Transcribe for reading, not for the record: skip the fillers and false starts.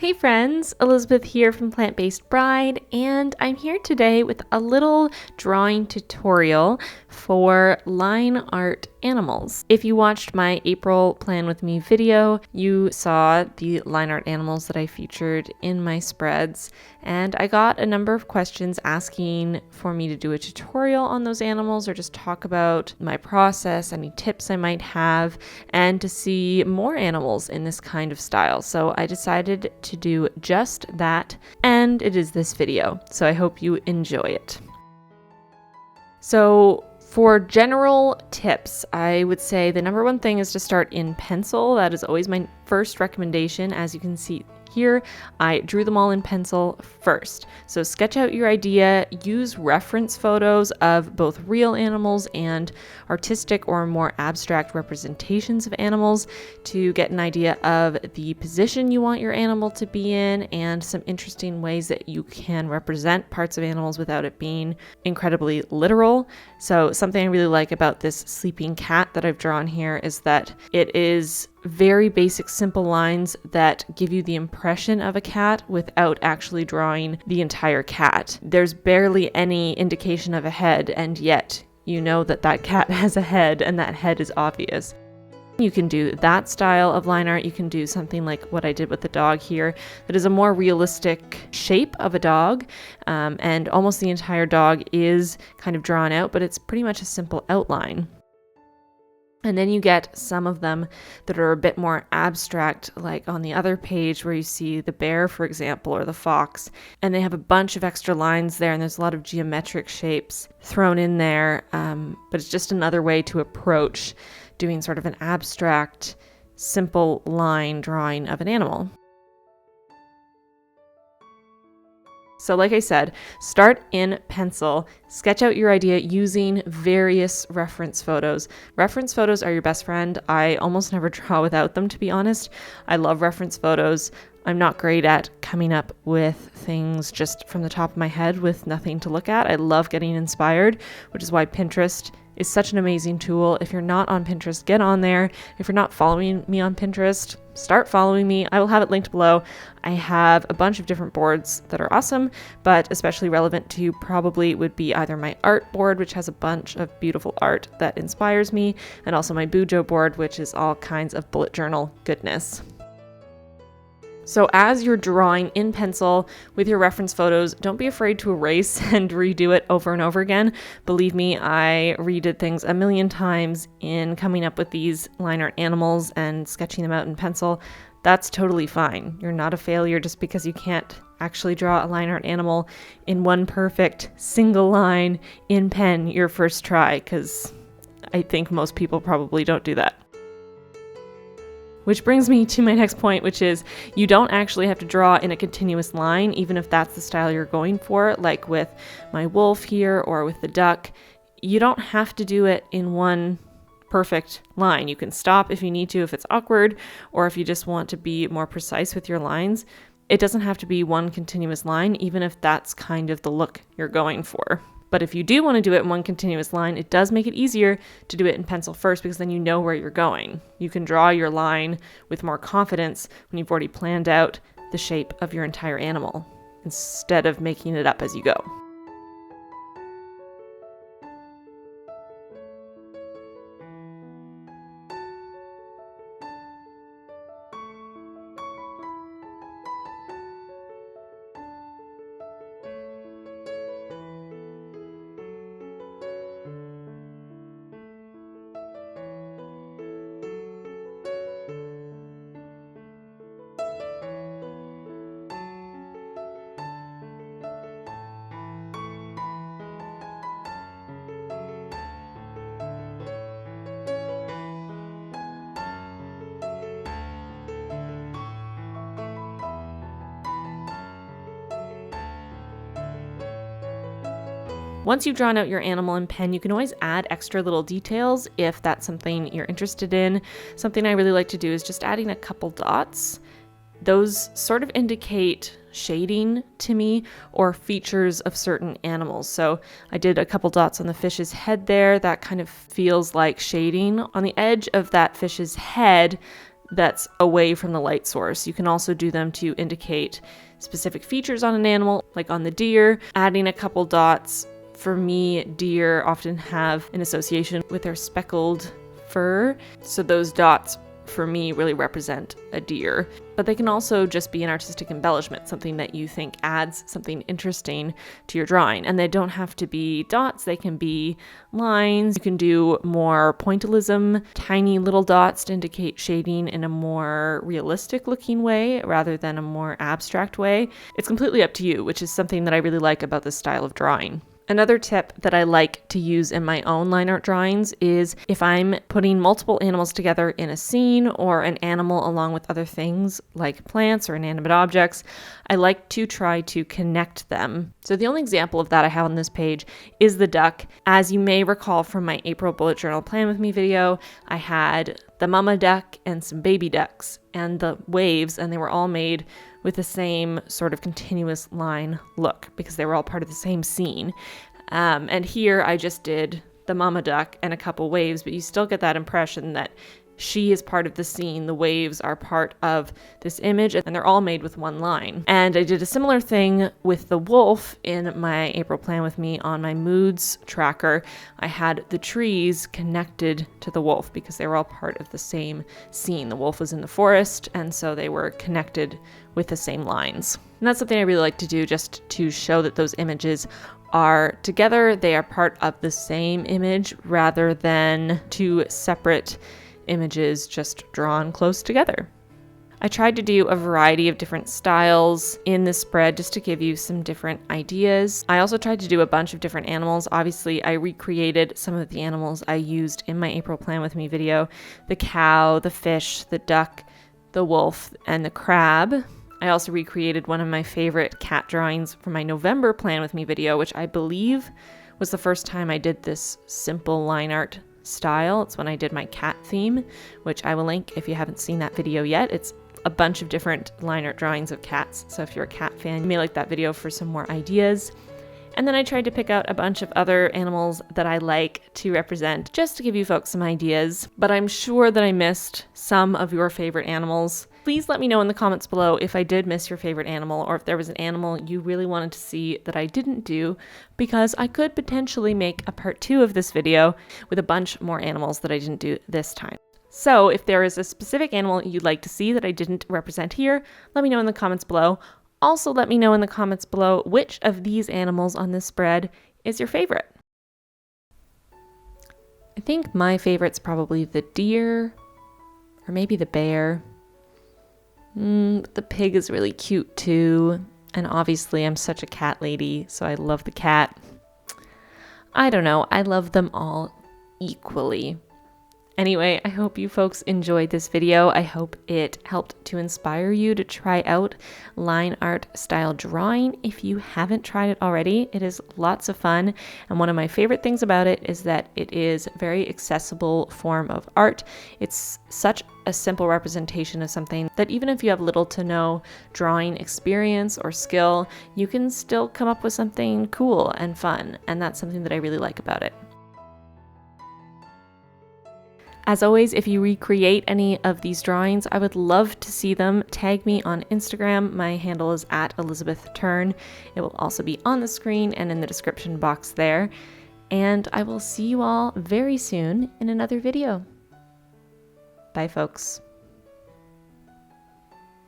Hey friends, Elizabeth here from Plant-Based Bride, and I'm here today with a little drawing tutorial for line art animals. If you watched my April Plan With Me video, you saw the line art animals that I featured in my spreads, and I got a number of questions asking for me to do a tutorial on those animals or just talk about my process, any tips I might have, and to see more animals in this kind of style. So I decided to do just that, and it is this video. So I hope you enjoy it. So for general tips, I would say the number one thing is to start in pencil. That is always my first recommendation. As you can see here, I drew them all in pencil first. So sketch out your idea, use reference photos of both real animals and artistic or more abstract representations of animals to get an idea of the position you want your animal to be in and some interesting ways that you can represent parts of animals without it being incredibly literal. So something I really like about this sleeping cat that I've drawn here is that it is very basic, simple lines that give you the impression of a cat without actually drawing the entire cat. There's barely any indication of a head, and yet you know that that cat has a head, and that head is obvious. You can do that style of line art. You can do something like what I did with the dog here that is a more realistic shape of a dog, and almost the entire dog is kind of drawn out, but it's pretty much a simple outline. And then you get some of them that are a bit more abstract, like on the other page where you see the bear, for example, or the fox, and they have a bunch of extra lines there, and there's a lot of geometric shapes thrown in there, but it's just another way to approach doing sort of an abstract, simple line drawing of an animal. So like I said, start in pencil, sketch out your idea using various reference photos. Reference photos are your best friend. I almost never draw without them, to be honest. I love reference photos. I'm not great at coming up with things just from the top of my head with nothing to look at. I love getting inspired, which is why Pinterest is such an amazing tool. If you're not on Pinterest, get on there. If you're not following me on Pinterest, start following me. I will have it linked below. I have a bunch of different boards that are awesome, but especially relevant to you probably would be either my art board, which has a bunch of beautiful art that inspires me, and also my Bujo board, which is all kinds of bullet journal goodness. So as you're drawing in pencil with your reference photos, don't be afraid to erase and redo it over and over again. Believe me, I redid things a million times in coming up with these line art animals and sketching them out in pencil. That's totally fine. You're not a failure just because you can't actually draw a line art animal in one perfect single line in pen your first try, because I think most people probably don't do that. Which brings me to my next point, which is you don't actually have to draw in a continuous line, even if that's the style you're going for, like with my wolf here or with the duck. You don't have to do it in one perfect line. You can stop if you need to, if it's awkward, or if you just want to be more precise with your lines. It doesn't have to be one continuous line, even if that's kind of the look you're going for. But if you do want to do it in one continuous line, it does make it easier to do it in pencil first, because then you know where you're going. You can draw your line with more confidence when you've already planned out the shape of your entire animal, instead of making it up as you go. Once you've drawn out your animal in pen, you can always add extra little details if that's something you're interested in. Something I really like to do is just adding a couple dots. Those sort of indicate shading to me or features of certain animals. So I did a couple dots on the fish's head there. That kind of feels like shading. On the edge of that fish's head, that's away from the light source. You can also do them to indicate specific features on an animal, like on the deer, adding a couple dots. For me, deer often have an association with their speckled fur, so those dots for me really represent a deer. But they can also just be an artistic embellishment, something that you think adds something interesting to your drawing. And they don't have to be dots, they can be lines. You can do more pointillism, tiny little dots to indicate shading in a more realistic looking way rather than a more abstract way. It's completely up to you, which is something that I really like about this style of drawing. Another tip that I like to use in my own line art drawings is if I'm putting multiple animals together in a scene or an animal along with other things like plants or inanimate objects, I like to try to connect them. So the only example of that I have on this page is the duck. As you may recall from my April bullet journal plan with me video, I had the mama duck and some baby ducks and the waves, and they were all made with the same sort of continuous line look because they were all part of the same scene. And here I just did the mama duck and a couple waves, but you still get that impression that she is part of the scene, the waves are part of this image, and they're all made with one line. And I did a similar thing with the wolf in my April plan with me on my moods tracker. I had the trees connected to the wolf because they were all part of the same scene. The wolf was in the forest, and so they were connected with the same lines. And that's something I really like to do, just to show that those images are together. They are part of the same image rather than two separate images just drawn close together. I tried to do a variety of different styles in this spread just to give you some different ideas. I also tried to do a bunch of different animals. Obviously, I recreated some of the animals I used in my April Plan With Me video: the cow, the fish, the duck, the wolf, and the crab. I also recreated one of my favorite cat drawings from my November Plan With Me video, which I believe was the first time I did this simple line art style. It's when I did my cat theme, which I will link if you haven't seen that video yet. It's a bunch of different line art drawings of cats, so if you're a cat fan, you may like that video for some more ideas. And then I tried to pick out a bunch of other animals that I like to represent, just to give you folks some ideas, but I'm sure that I missed some of your favorite animals. Please let me know in the comments below if I did miss your favorite animal, or if there was an animal you really wanted to see that I didn't do, because I could potentially make a part 2 of this video with a bunch more animals that I didn't do this time. So if there is a specific animal you'd like to see that I didn't represent here, let me know in the comments below. Also, let me know in the comments below which of these animals on this spread is your favorite. I think my favorite's probably the deer, or maybe the bear. The pig is really cute too, and obviously I'm such a cat lady, so I love the cat. I don't know, I love them all equally. Anyway, I hope you folks enjoyed this video. I hope it helped to inspire you to try out line art style drawing if you haven't tried it already. It is lots of fun, and one of my favorite things about it is that it is a very accessible form of art. It's such a simple representation of something that even if you have little to no drawing experience or skill, you can still come up with something cool and fun, and that's something that I really like about it. As always, if you recreate any of these drawings, I would love to see them. Tag me on Instagram. My handle is @ElizabethTurn. It will also be on the screen and in the description box there. And I will see you all very soon in another video. Bye, folks.